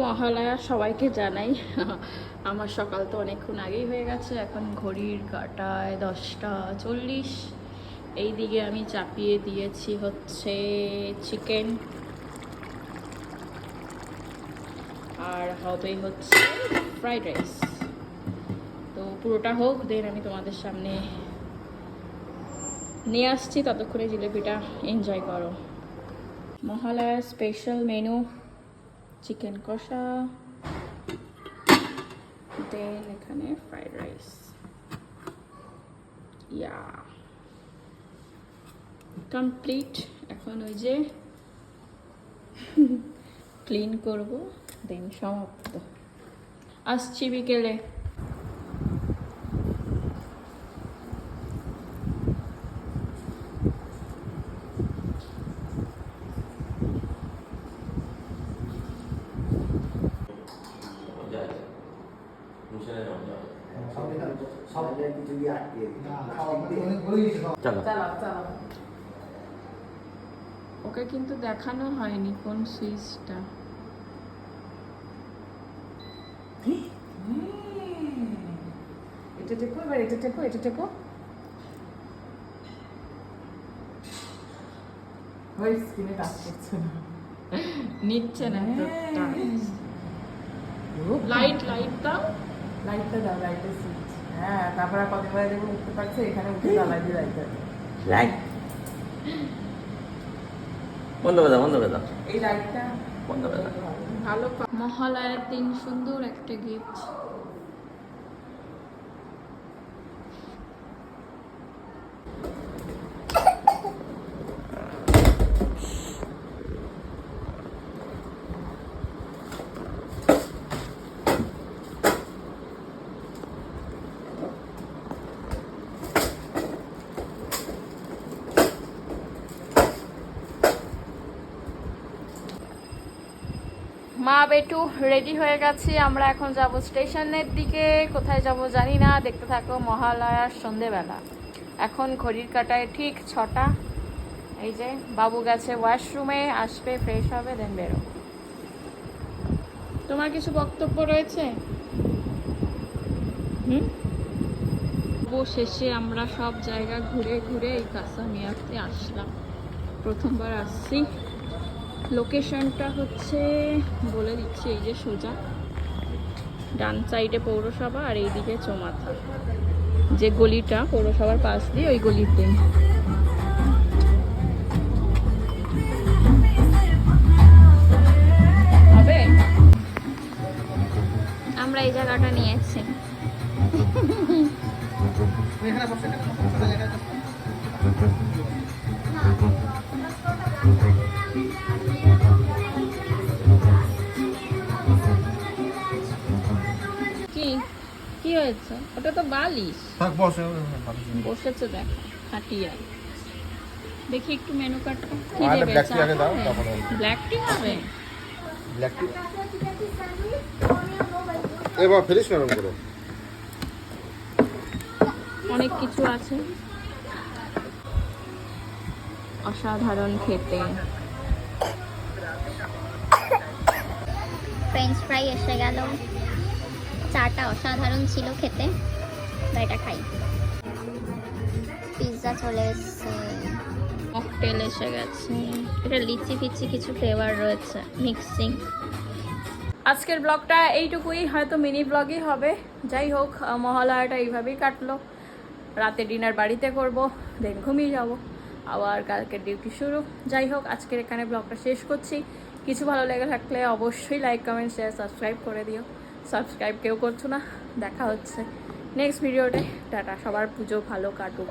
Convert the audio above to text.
মহালয়া সবাইকে জানাই। আমার সকাল তো অনেকক্ষণ আগেই হয়ে গেছে, এখন ঘড়ির কাঁটায় 10:40। এই দিকে আমি চাপিয়ে দিয়েছি হচ্ছে চিকেন, আর হবে হচ্ছে ফ্রাইড রাইস। তো পুরোটা হোক, দেন আমি তোমাদের সামনে নিয়ে আসছি, ততক্ষণে জিলিপিটা এনজয় করো। মহালয়ার স্পেশাল মেনু চিকেন কষা, দেন এখানে ফ্রাইড রাইস। ইয়া কমপ্লিট। এখন ওই যে ক্লিন করব, দেন সমাপ্ত। আসছি বিকেলে। ওকে কিন্তু দেখানো হয়নি কোন সুইচটা। এটা টেকো, এবার এটা টেকো, এটা টেকো। ওই স্ক্রিনে টাচ করছে না, নিচ্ছে না। লাইট দাও, লাইটটা দাও, লাইটের সুইচ। হ্যাঁ, তারপরে কতবার দেখে উঠতে পারছে, এখানে উঠে জ্বালাই দিয়ে লাইটটা লাইট বন্ধ করে দাও, বন্ধ করে দাও, এই লাইটটা বন্ধ করে দাও। ভালো। মহালয়ার দিন সুন্দর একটা গিফট। মা বেটু রেডি হয়ে গেছি, আমরা এখন যাব স্টেশনের দিকে। কোথায় যাব জানি না, দেখতে থাকো। মহালয়ার সন্ধেবেলা, এখন ঘড়ির কাঁটায় ঠিক 6টা। এই যে বাবু গেছে ওয়াশরুমে, আসবে, ফ্রেশ হবে, দেন বেরো। তোমার কিছু বক্তব্য রয়েছে? শেষে আমরা সব জায়গা ঘুরে ঘুরে এই কাসামিয়াতে আসলাম, প্রথমবার আসছি। লোকেশনটা হচ্ছে বলে দিচ্ছি, এই যে সোজা ডান সাইডে পৌরসভা, আর এইদিকে চৌমাথা। যে গলিটা পৌরসভার পাশ দিয়ে, ওই গলিতে। হবে, আমরা এই জায়গাটা নিয়েছি। কি হয়েছে? ওটা তো বালিশ। বসেছে দেখো খাটিয়ায়। দেখি একটু মেনু কার্ডটা। কি দেবে? ব্ল্যাক টি হবে? ব্ল্যাক টি এবার ফিনিশ ম্যাডাম করো। অনেক কিছু আছে, অসাধারণ খেতে। ফ্রেঞ্চ ফ্রাই এসে গেল, চাটা অসাধারণ ছিল খেতে, এটা খাই। পিৎজা চলে এসছে, মকটেল এসে গেছে। এটা লিচি ফিচি কিছু ফ্লেভার রয়েছে, মিক্সিং। আজকের ব্লগটা এইটুকুই, হয়তো মিনি ব্লগই হবে। যাই হোক, মহালয়াটা এইভাবেই কাটলো। রাতে ডিনার বাড়িতে করব, দেন ঘুমিয়ে যাব, আবার কালকের ডিউটি শুরু। যাই হোক, আজকের এখানে ব্লগটা শেষ করছি। কিছু ভালো লেগে থাকলে অবশ্যই লাইক, কমেন্ট, শেয়ার, সাবস্ক্রাইব করে দিও। সাবস্ক্রাইব কেউ করছো না। দেখা হচ্ছে নেক্সট ভিডিওতে। টাটা, সবার পুজো ভালো কাটুক।